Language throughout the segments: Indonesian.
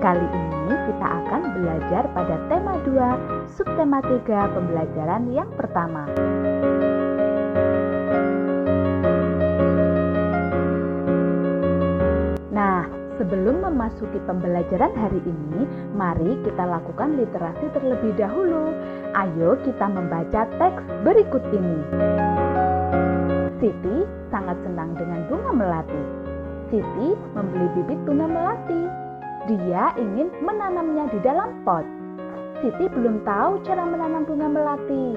Kali ini kita akan belajar pada tema 2, subtema 3 pembelajaran yang pertama. Nah, sebelum memasuki pembelajaran hari ini, mari kita lakukan literasi terlebih dahulu. Ayo kita membaca teks berikut ini. Siti sangat senang dengan bunga melati. Siti membeli bibit bunga melati. Dia ingin menanamnya di dalam pot. Siti belum tahu cara menanam bunga melati.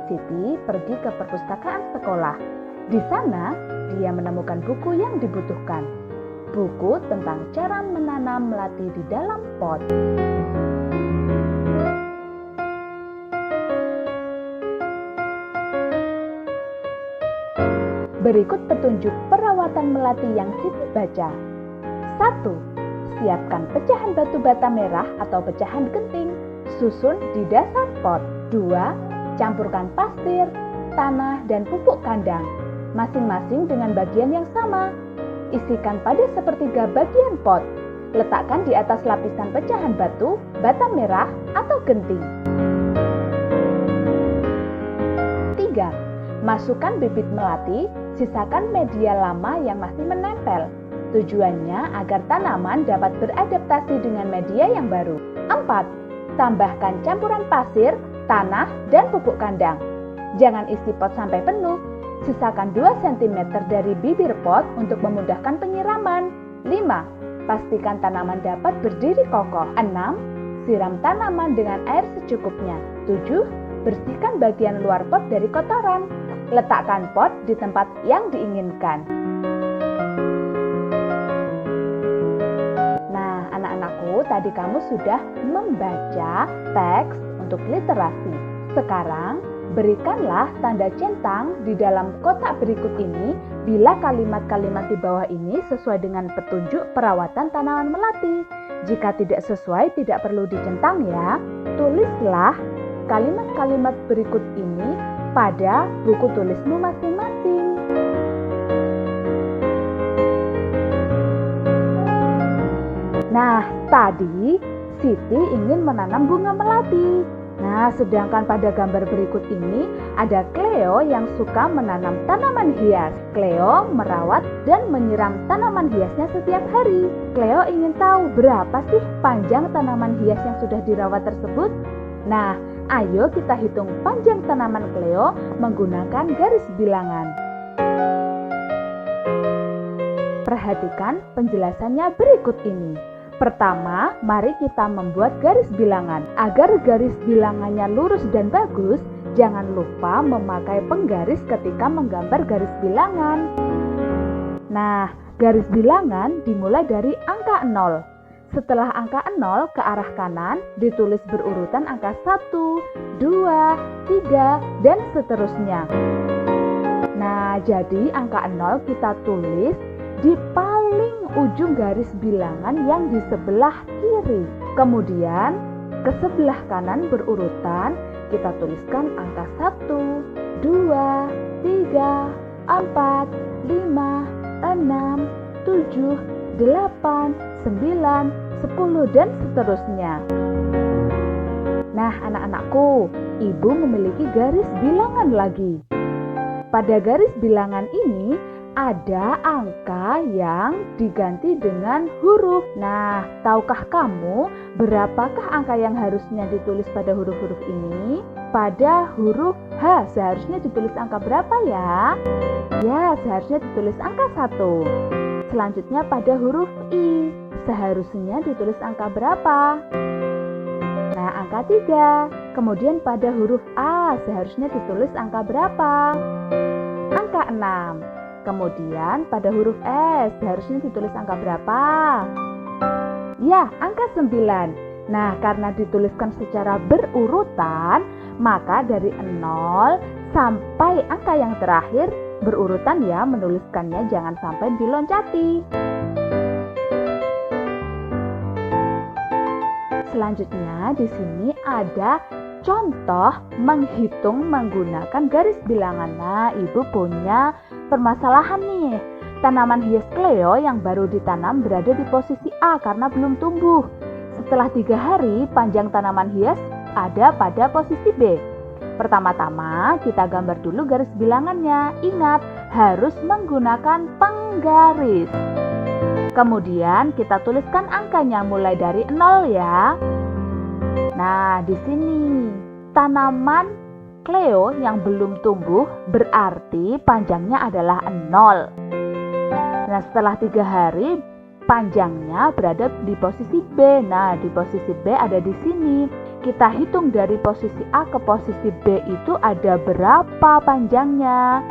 Siti pergi ke perpustakaan sekolah. Di sana, dia menemukan buku yang dibutuhkan. Buku tentang cara menanam melati di dalam pot. Berikut petunjuk perawatan melati yang Siti baca. 1. Siapkan pecahan batu bata merah atau pecahan genting, susun di dasar pot. 2. Campurkan pasir, tanah, dan pupuk kandang, masing-masing dengan bagian yang sama. Isikan pada sepertiga bagian pot. Letakkan di atas lapisan pecahan batu, bata merah, atau genting. 3. Masukkan bibit melati, sisakan media lama yang masih menempel. Tujuannya agar tanaman dapat beradaptasi dengan media yang baru. 4. Tambahkan campuran pasir, tanah, dan pupuk kandang. Jangan isi pot sampai penuh. Sisakan 2 cm dari bibir pot untuk memudahkan penyiraman. 5. Pastikan tanaman dapat berdiri kokoh. 6. Siram tanaman dengan air secukupnya. 7. Bersihkan bagian luar pot dari kotoran. Letakkan pot di tempat yang diinginkan. Nah, anak-anakku, tadi kamu sudah membaca teks untuk literasi. Sekarang, berikanlah tanda centang di dalam kotak berikut ini bila kalimat-kalimat di bawah ini sesuai dengan petunjuk perawatan tanaman melati. Jika tidak sesuai, tidak perlu dicentang ya. Tulislah kalimat-kalimat berikut ini pada buku tulismu masing-masing. Nah, tadi Siti ingin menanam bunga melati. Nah, sedangkan pada gambar berikut ini ada Cleo yang suka menanam tanaman hias. Cleo merawat dan menyiram tanaman hiasnya setiap hari. Cleo ingin tahu berapa sih panjang tanaman hias yang sudah dirawat tersebut. Nah, ayo kita hitung panjang tanaman Cleo menggunakan garis bilangan. Perhatikan penjelasannya berikut ini. Pertama, mari kita membuat garis bilangan. Agar garis bilangannya lurus dan bagus, jangan lupa memakai penggaris ketika menggambar garis bilangan. Nah, garis bilangan dimulai dari angka 0. Setelah angka 0 ke arah kanan, ditulis berurutan angka 1, 2, 3, dan seterusnya. Nah, jadi angka 0 kita tulis di paling ujung garis bilangan yang di sebelah kiri. Kemudian, ke sebelah kanan berurutan, kita tuliskan angka 1, 2, 3, 4, 5, 6, 7, 8, 9, 10, dan seterusnya. Nah, anak-anakku, ibu memiliki garis bilangan lagi. Pada garis bilangan ini ada angka yang diganti dengan huruf. Nah, tahukah kamu berapakah angka yang harusnya ditulis pada huruf-huruf ini? Pada huruf H seharusnya ditulis angka berapa ya? Ya, seharusnya ditulis angka 1. Selanjutnya pada huruf I, seharusnya ditulis angka berapa? Nah, angka 3. Kemudian pada huruf A, seharusnya ditulis angka berapa? Angka 6. Kemudian pada huruf S, seharusnya ditulis angka berapa? Ya, angka 9. Nah, karena dituliskan secara berurutan, maka dari 0 sampai angka yang terakhir berurutan ya menuliskannya, jangan sampai diloncati. Selanjutnya di sini ada contoh menghitung menggunakan garis bilangan. Nah, ibu punya permasalahan nih. Tanaman hias Cleo yang baru ditanam berada di posisi A karena belum tumbuh. Setelah 3 hari, panjang tanaman hias ada pada posisi B. Pertama-tama kita gambar dulu garis bilangannya. Ingat, harus menggunakan penggaris. Kemudian kita tuliskan angkanya mulai dari 0 ya. Nah, di sini tanaman Cleo yang belum tumbuh berarti panjangnya adalah 0. Nah, setelah 3 hari panjangnya berada di posisi B. Nah, di posisi B ada di sini. Kita hitung dari posisi A ke posisi B itu ada berapa panjangnya.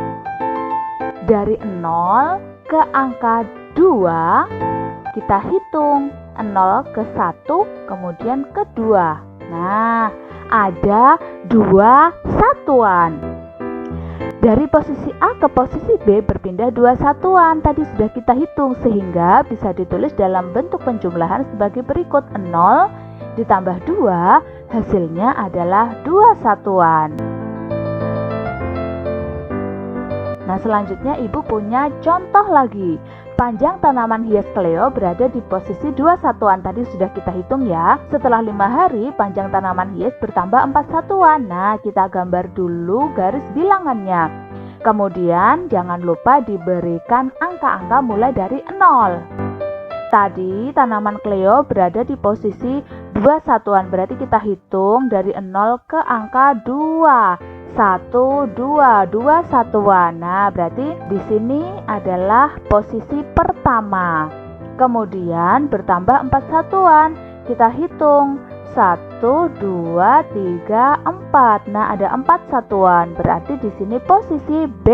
Dari 0 ke angka 2 kita hitung 0 ke 1 kemudian ke 2. Nah, ada 2 satuan. Dari posisi A ke posisi B berpindah 2 satuan. Tadi sudah kita hitung sehingga bisa ditulis dalam bentuk penjumlahan sebagai berikut. 0 ditambah 2 hasilnya adalah 2 satuan. Nah, selanjutnya Ibu punya contoh lagi. Panjang tanaman hias Cleo berada di posisi 2 satuan. Tadi sudah kita hitung ya. Setelah 5 hari, panjang tanaman hias bertambah 4 satuan. Nah, kita gambar dulu garis bilangannya. Kemudian, jangan lupa diberikan angka-angka mulai dari 0. Tadi tanaman Cleo berada di posisi 2 satuan. Berarti kita hitung dari 0 ke angka 2. 1, 2, 2 satuan. Nah, berarti di sini adalah posisi pertama. Kemudian bertambah 4 satuan. Kita hitung 1, 2, 3, 4. Nah, ada 4 satuan. Berarti di sini posisi B.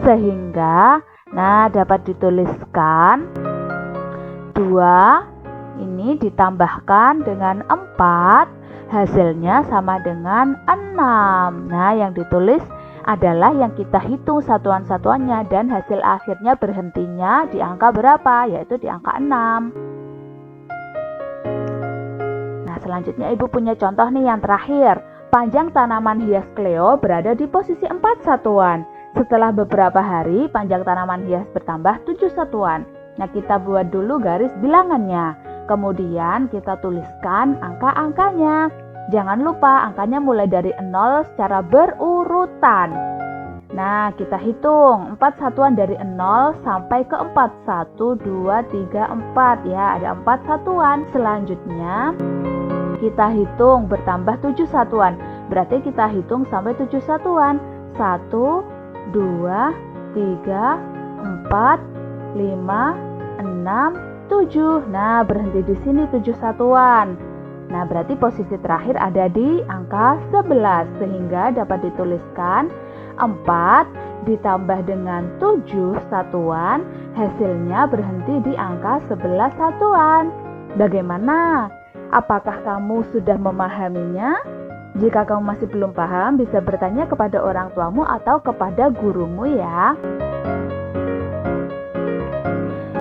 Sehingga, nah, dapat dituliskan 2 ini ditambahkan dengan 4. Hasilnya sama dengan 6. Nah, yang ditulis adalah yang kita hitung satuan-satuannya dan hasil akhirnya berhentinya di angka berapa? Yaitu di angka 6. Nah, selanjutnya Ibu punya contoh nih yang terakhir. Panjang tanaman hias Cleo berada di posisi 4 satuan. Setelah beberapa hari, panjang tanaman hias bertambah 7 satuan. Nah, kita buat dulu garis bilangannya. Kemudian kita tuliskan angka-angkanya. Jangan lupa angkanya mulai dari 0 secara berurutan. Nah, kita hitung 4 satuan dari 0 sampai ke 4. 1, 2, 3, 4 ya, ada 4 satuan. Selanjutnya kita hitung bertambah 7 satuan. Berarti kita hitung sampai 7 satuan. 1, 2, 3, 4, 5, 6, 7. Nah, berhenti di sini 7 satuan. Nah, berarti posisi terakhir ada di angka 11 sehingga dapat dituliskan 4 ditambah dengan 7 satuan hasilnya berhenti di angka 11 satuan. Bagaimana? Apakah kamu sudah memahaminya? Jika kamu masih belum paham, bisa bertanya kepada orang tuamu atau kepada gurumu ya.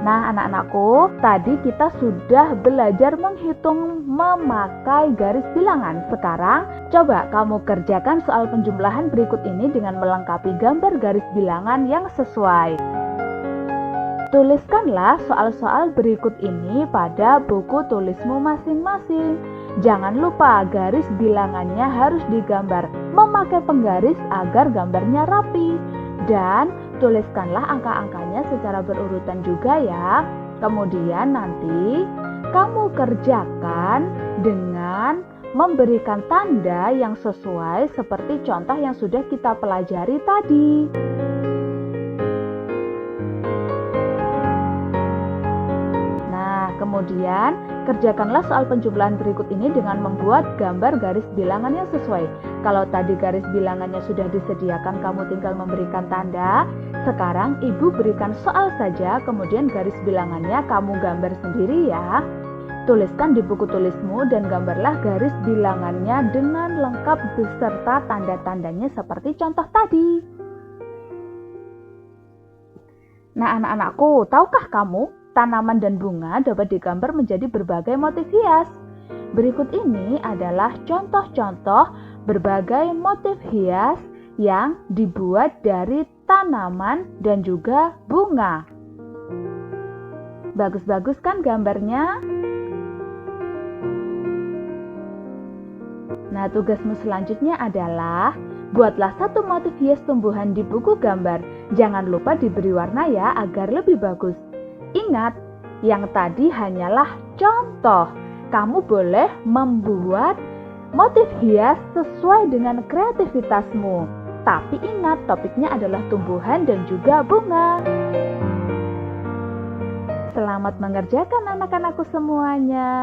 Nah, anak-anakku, tadi kita sudah belajar menghitung memakai garis bilangan. Sekarang, coba kamu kerjakan soal penjumlahan berikut ini dengan melengkapi gambar garis bilangan yang sesuai. Tuliskanlah soal-soal berikut ini pada buku tulismu masing-masing. Jangan lupa garis bilangannya harus digambar memakai penggaris agar gambarnya rapi. Dan tuliskanlah angka-angkanya secara berurutan juga ya. Kemudian nanti kamu kerjakan dengan memberikan tanda yang sesuai seperti contoh yang sudah kita pelajari tadi. Nah, kemudian kerjakanlah soal penjumlahan berikut ini dengan membuat gambar garis bilangan yang sesuai. Kalau tadi garis bilangannya sudah disediakan, kamu tinggal memberikan tanda. Sekarang Ibu berikan soal saja, kemudian garis bilangannya kamu gambar sendiri ya. Tuliskan di buku tulismu dan gambarlah garis bilangannya dengan lengkap beserta tanda-tandanya seperti contoh tadi. Nah, anak-anakku, tahukah kamu tanaman dan bunga dapat digambar menjadi berbagai motif hias? Berikut ini adalah contoh-contoh berbagai motif hias yang dibuat dari tanaman dan juga bunga. Bagus-bagus kan gambarnya? Nah, tugasmu selanjutnya adalah buatlah satu motif hias tumbuhan di buku gambar. Jangan lupa diberi warna ya agar lebih bagus. Ingat, yang tadi hanyalah contoh. Kamu boleh membuat motif hias sesuai dengan kreativitasmu. Tapi ingat, topiknya adalah tumbuhan dan juga bunga. Selamat mengerjakan anak-anakku semuanya.